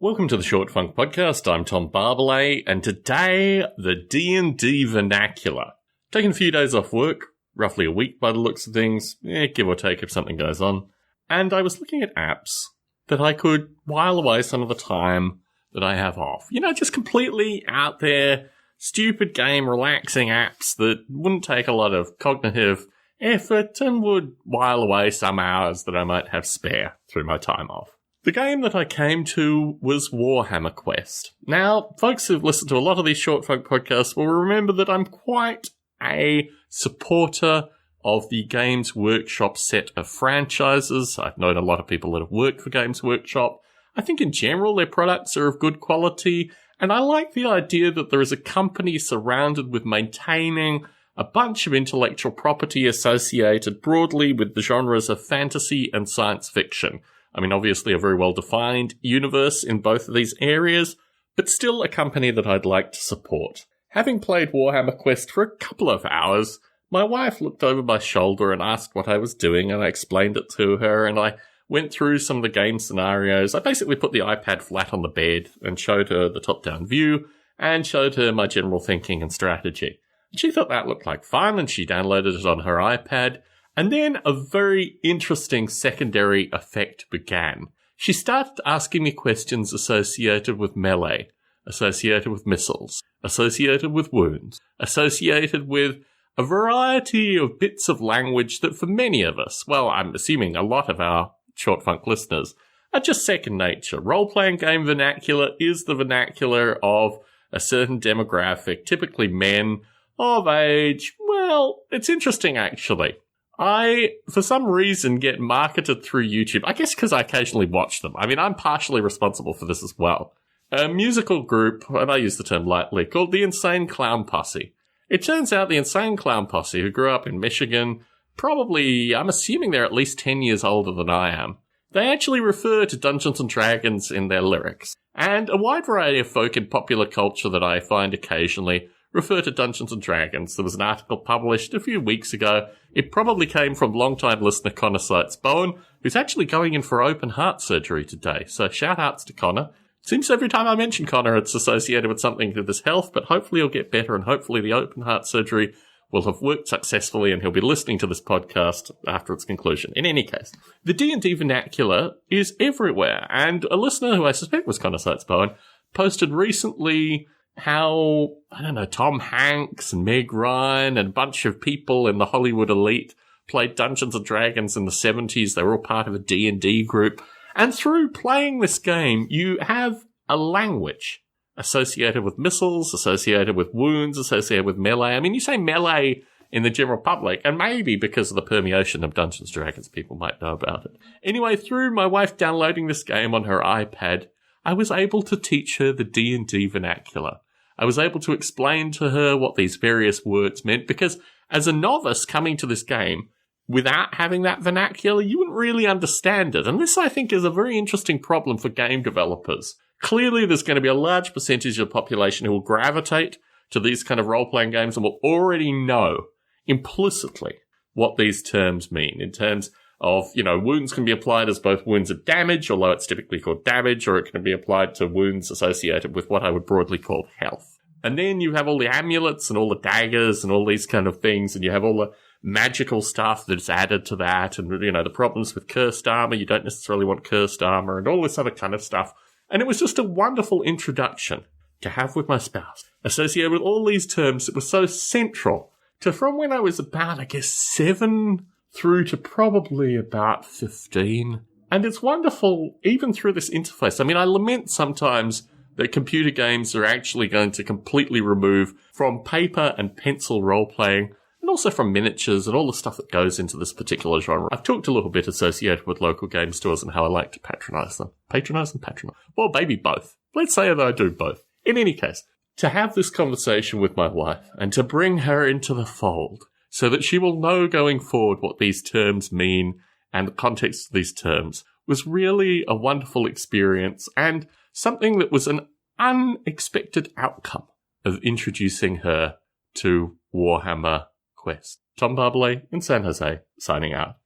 Welcome to the Short Funk Podcast. I'm Tom Barbalet, and today, the D&D vernacular. Taking a few days off work, roughly a week by the looks of things, give or take if something goes on. And I was looking at apps that I could while away some of the time that I have off. You know, just completely out there, stupid game, relaxing apps that wouldn't take a lot of cognitive effort and would while away some hours that I might have spare through my time off. The game that I came to was Warhammer Quest. Now, folks who've listened to a lot of these Short Funk podcasts will remember that I'm quite a supporter of the Games Workshop set of franchises. I've known a lot of people that have worked for Games Workshop. I think in general their products are of good quality, and I like the idea that there is a company surrounded with maintaining a bunch of intellectual property associated broadly with the genres of fantasy and science fiction. I mean, obviously a very well-defined universe in both of these areas, but still a company that I'd like to support. Having played Warhammer Quest for a couple of hours, my wife looked over my shoulder and asked what I was doing, and I explained it to her, and I went through some of the game scenarios. I basically put the iPad flat on the bed and showed her the top-down view and showed her my general thinking and strategy. She thought that looked like fun, and she downloaded it on her iPad. And then a very interesting secondary effect began. She started asking me questions associated with melee, associated with missiles, associated with wounds, associated with a variety of bits of language that for many of us, well, I'm assuming a lot of our Short Funk listeners, are just second nature. Role-playing game vernacular is the vernacular of a certain demographic, typically men of age. Well, it's interesting actually. I, for some reason, get marketed through YouTube, I guess because I occasionally watch them. I mean, I'm partially responsible for this as well. A musical group, and I use the term lightly, called the Insane Clown Posse. It turns out the Insane Clown Posse, who grew up in Michigan, probably, I'm assuming they're at least 10 years older than I am. They actually refer to Dungeons & Dragons in their lyrics. And a wide variety of folk in popular culture that I find occasionally refer to Dungeons & Dragons. There was an article published a few weeks ago. It probably came from long-time listener Connor Seitz-Bowen, who's actually going in for open heart surgery today. So shout-outs to Connor. Seems every time I mention Connor, it's associated with something to his health, but hopefully he'll get better, and hopefully the open heart surgery will have worked successfully, and he'll be listening to this podcast after its conclusion. In any case, the D&D vernacular is everywhere, and a listener who I suspect was Connor Seitz-Bowen posted recently how, I don't know, Tom Hanks and Meg Ryan and a bunch of people in the Hollywood elite played Dungeons & Dragons in the 70s. They were all part of a D&D group. And through playing this game, you have a language associated with missiles, associated with wounds, associated with melee. I mean, you say melee in the general public, and maybe because of the permeation of Dungeons & Dragons, people might know about it. Anyway, through my wife downloading this game on her iPad, I was able to teach her the D&D vernacular. I was able to explain to her what these various words meant, because as a novice coming to this game, without having that vernacular, you wouldn't really understand it. And this, I think, is a very interesting problem for game developers. Clearly, there's going to be a large percentage of the population who will gravitate to these kind of role-playing games and will already know implicitly what these terms mean in terms of, you know, wounds can be applied as both wounds of damage, although it's typically called damage, or it can be applied to wounds associated with what I would broadly call health. And then you have all the amulets and all the daggers and all these kind of things, and you have all the magical stuff that's added to that, and, you know, the problems with cursed armor, you don't necessarily want cursed armor, and all this other kind of stuff. And it was just a wonderful introduction to have with my spouse, associated with all these terms that were so central to from when I was about, I guess, 7 through to probably about 15. And it's wonderful, even through this interface. I mean, I lament sometimes that computer games are actually going to completely remove from paper and pencil role-playing, and also from miniatures and all the stuff that goes into this particular genre. I've talked a little bit associated with local game stores and how I like to patronize them. Patronize and patronize. Well, maybe both. Let's say that I do both. In any case, to have this conversation with my wife and to bring her into the fold so that she will know going forward what these terms mean and the context of these terms was really a wonderful experience and something that was an unexpected outcome of introducing her to Warhammer Quest. Tom Barbalet in San Jose, signing out.